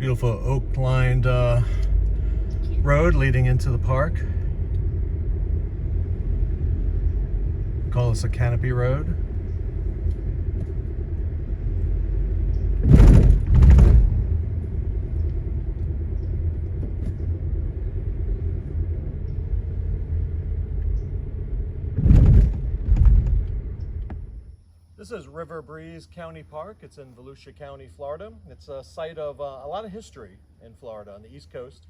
Beautiful oak-lined road leading into the park. We call this a canopy road. This is Riverbreeze County Park. It's in Volusia County, Florida. It's a site of a lot of history in Florida on the East Coast.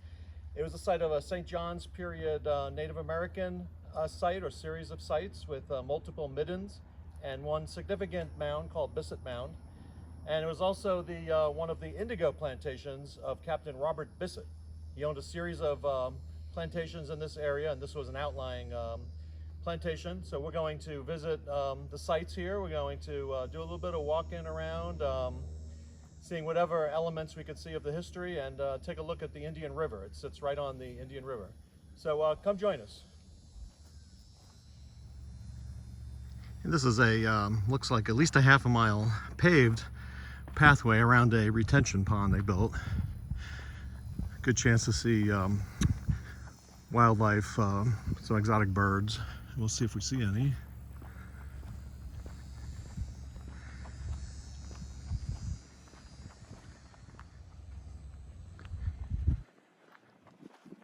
It was the site of a St. John's period Native American site or series of sites with multiple middens and one significant mound called Bissett Mound. And it was also the one of the indigo plantations of Captain Robert Bisset. He owned a series of plantations in this area, and this was an outlying plantation. So we're going to visit the sites here. We're going to do a little bit of walking around, seeing whatever elements we could see of the history, and take a look at the Indian River. It sits right on the Indian River. So come join us. And this is a, looks like at least a half a mile paved pathway around a retention pond they built. Good chance to see wildlife, some exotic birds. We'll see if we see any.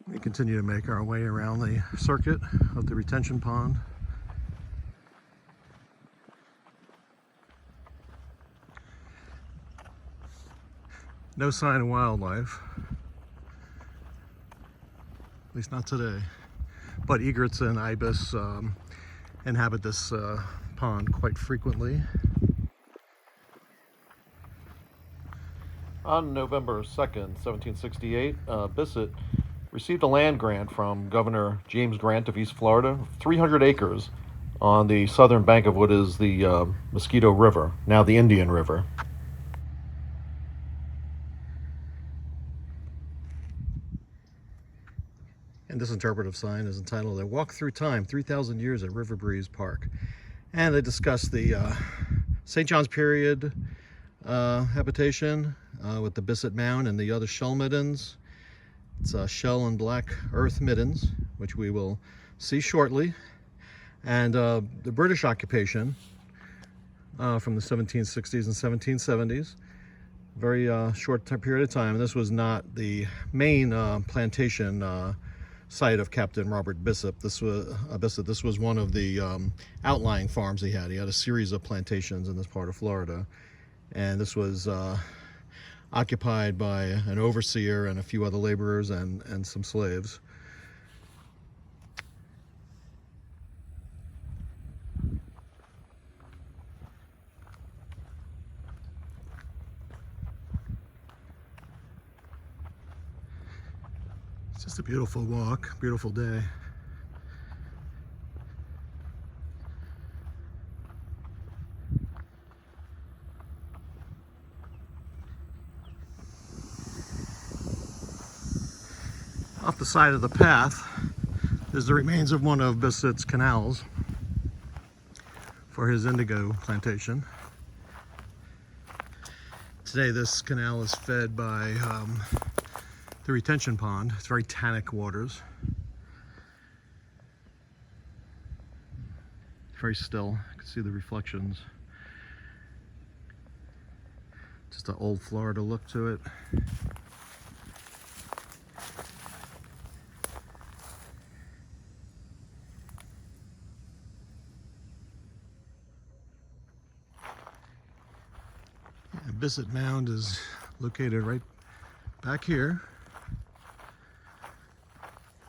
We continue to make our way around the circuit of the retention pond. No sign of wildlife, at least not today. But egrets and ibis inhabit this pond quite frequently. On November 2nd, 1768, Bissett received a land grant from Governor James Grant of East Florida, 300 acres on the southern bank of what is the Mosquito River, now the Indian River. And this interpretive sign is entitled "A Walk Through Time, 3,000 Years at Riverbreeze Park." And they discuss the St. John's period habitation with the Bissett Mound and the other shell middens. It's shell and black earth middens, which we will see shortly. And the British occupation from the 1760s and 1770s. Very short period of time. And this was not the main plantation site of Captain Robert Bissett. This was one of the outlying farms he had. He had a series of plantations in this part of Florida, and this was occupied by an overseer and a few other laborers and some slaves. It's just a beautiful walk, beautiful day. Off the side of the path is the remains of one of Bissett's canals for his indigo plantation. Today this canal is fed by the retention pond. It's very tannic waters. Very still. You can see the reflections. Just an old Florida look to it. And Bissett Mound is located right back here.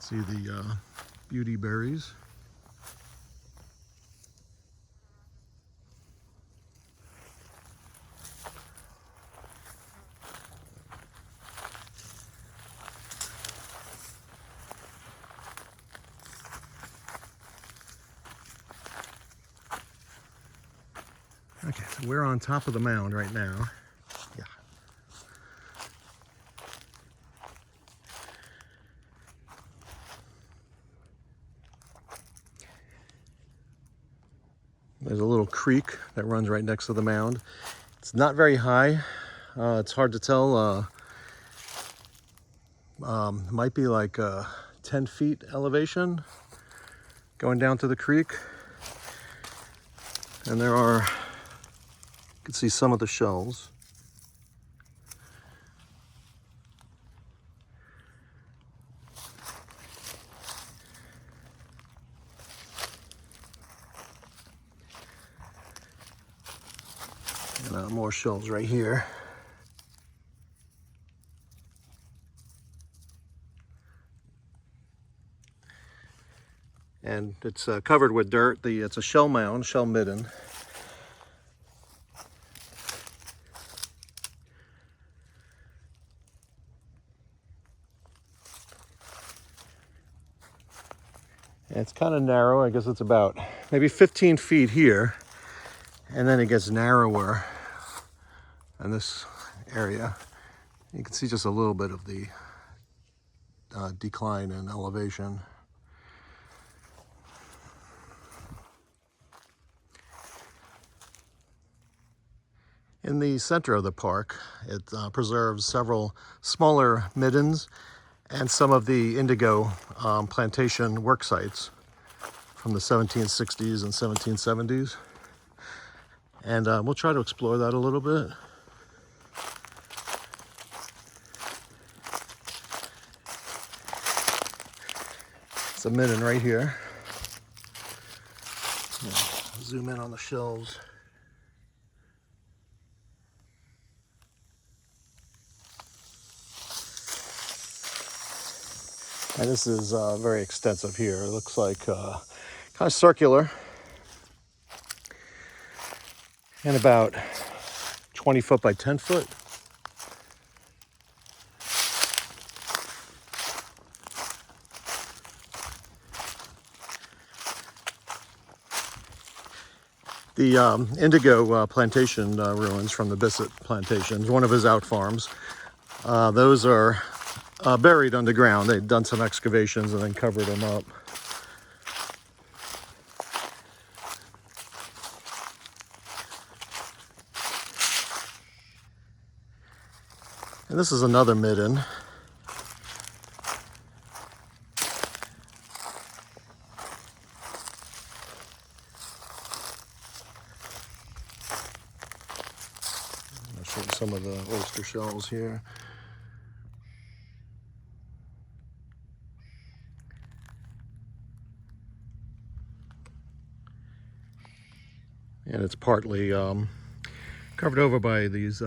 See the beauty berries. Okay, so we're on top of the mound right now. Yeah. There's a little creek that runs right next to the mound. It's not very high. It's hard to tell Might be like 10 feet elevation going down to the creek. And there are, you can see some of the shells. And more shells right here. And it's covered with dirt. It's a shell mound, shell midden. And it's kind of narrow. I guess it's about maybe 15 feet here. And then it gets narrower in this area. You can see just a little bit of the decline in elevation. In the center of the park, it preserves several smaller middens and some of the indigo plantation work sites from the 1760s and 1770s. And we'll try to explore that a little bit. It's a midden right here. Zoom in on the shells. And this is very extensive here. It looks like kind of circular and about 20 foot by 10 foot. The indigo plantation ruins from the Bissett plantation is one of his out farms. Those are buried underground. They'd done some excavations and then covered them up. And this is another midden. I'll show you some of the oyster shells here. And it's partly covered over by these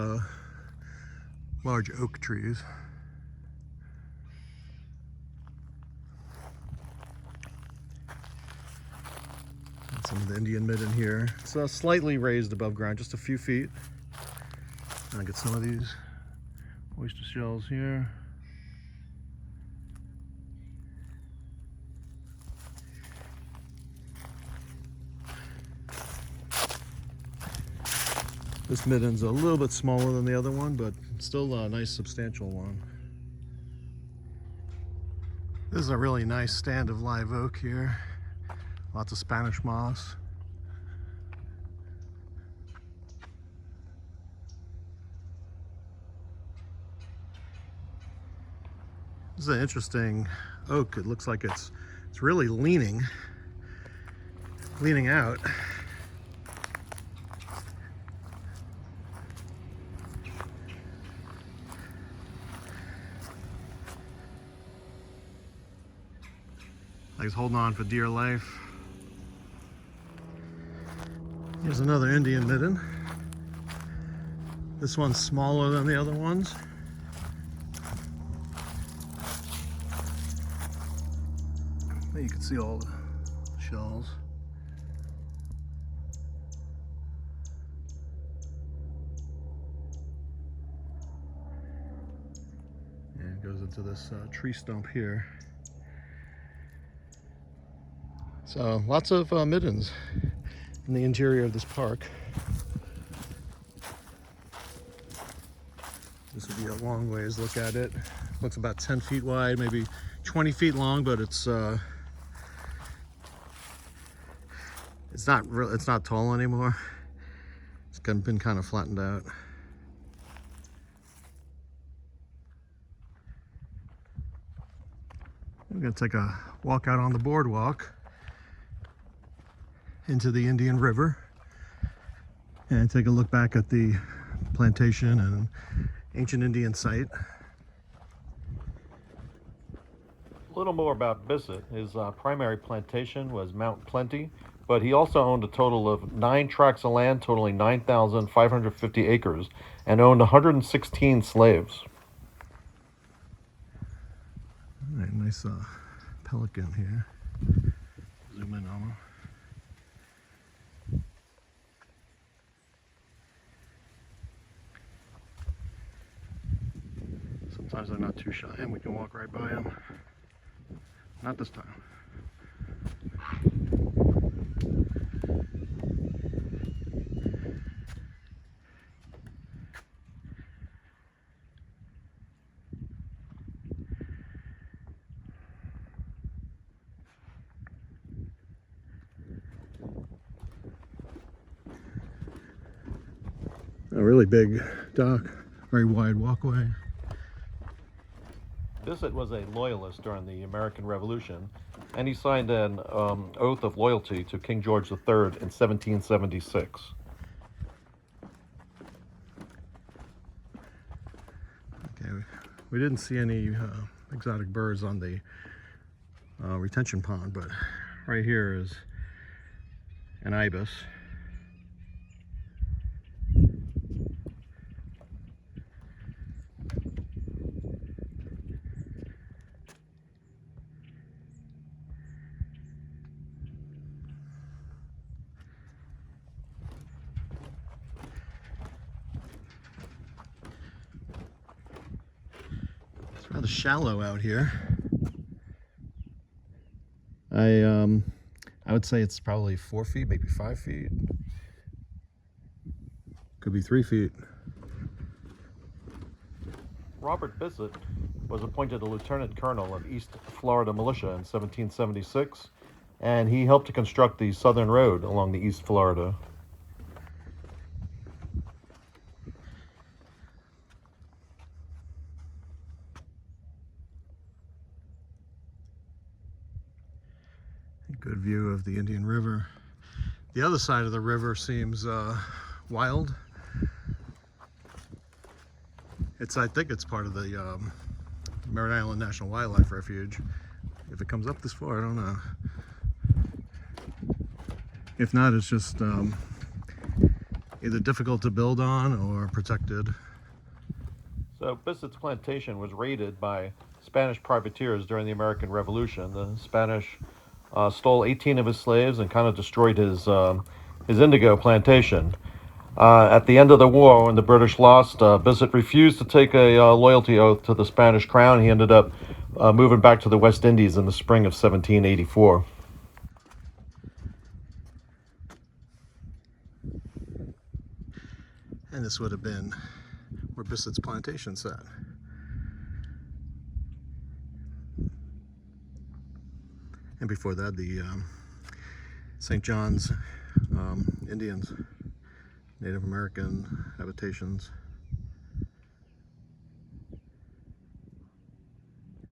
large oak trees. And some of the Indian midden here. It's slightly raised above ground, just a few feet. And I get some of these oyster shells here. This midden's a little bit smaller than the other one, but still a nice substantial one. This is a really nice stand of live oak here. Lots of Spanish moss. This is an interesting oak. It looks like it's really leaning out. Like it's holding on for dear life. Here's another Indian midden. This one's smaller than the other ones. You can see all the shells. And it goes into this tree stump here. So lots of middens in the interior of this park. This would be a long ways look at it. Looks about 10 feet wide, maybe 20 feet long, but it's not tall anymore. It's been kind of flattened out. We're going to take a walk out on the boardwalk into the Indian River and take a look back at the plantation and ancient Indian site. A little more about Bissett. His primary plantation was Mount Plenty, but he also owned a total of 9 tracts of land totaling 9,550 acres and owned 116 slaves. All right, nice pelican here. Zoom in on him. Sometimes they're not too shy and we can walk right by them. Not this time. A really big dock, very wide walkway. Bissett was a loyalist during the American Revolution, and he signed an oath of loyalty to King George III in 1776. Okay, we didn't see any exotic birds on the retention pond, but right here is an ibis. It's rather shallow out here. I would say it's probably 4 feet, maybe 5 feet. Could be 3 feet. Robert Bissett was appointed a lieutenant colonel of East Florida Militia in 1776, and he helped to construct the Southern Road along the East Florida. Good view of the Indian River. The other side of the river seems wild. I think it's part of the Merritt Island National Wildlife Refuge. If it comes up this far, I don't know. If not, it's just either difficult to build on or protected. So Bissett's plantation was raided by Spanish privateers during the American Revolution. The Spanish stole 18 of his slaves and kind of destroyed his indigo plantation. At the end of the war, when the British lost, Bissett refused to take a loyalty oath to the Spanish crown. He ended up moving back to the West Indies in the spring of 1784. And this would have been where Bissett's plantation sat. And before that, the St. John's Indians, Native American habitations.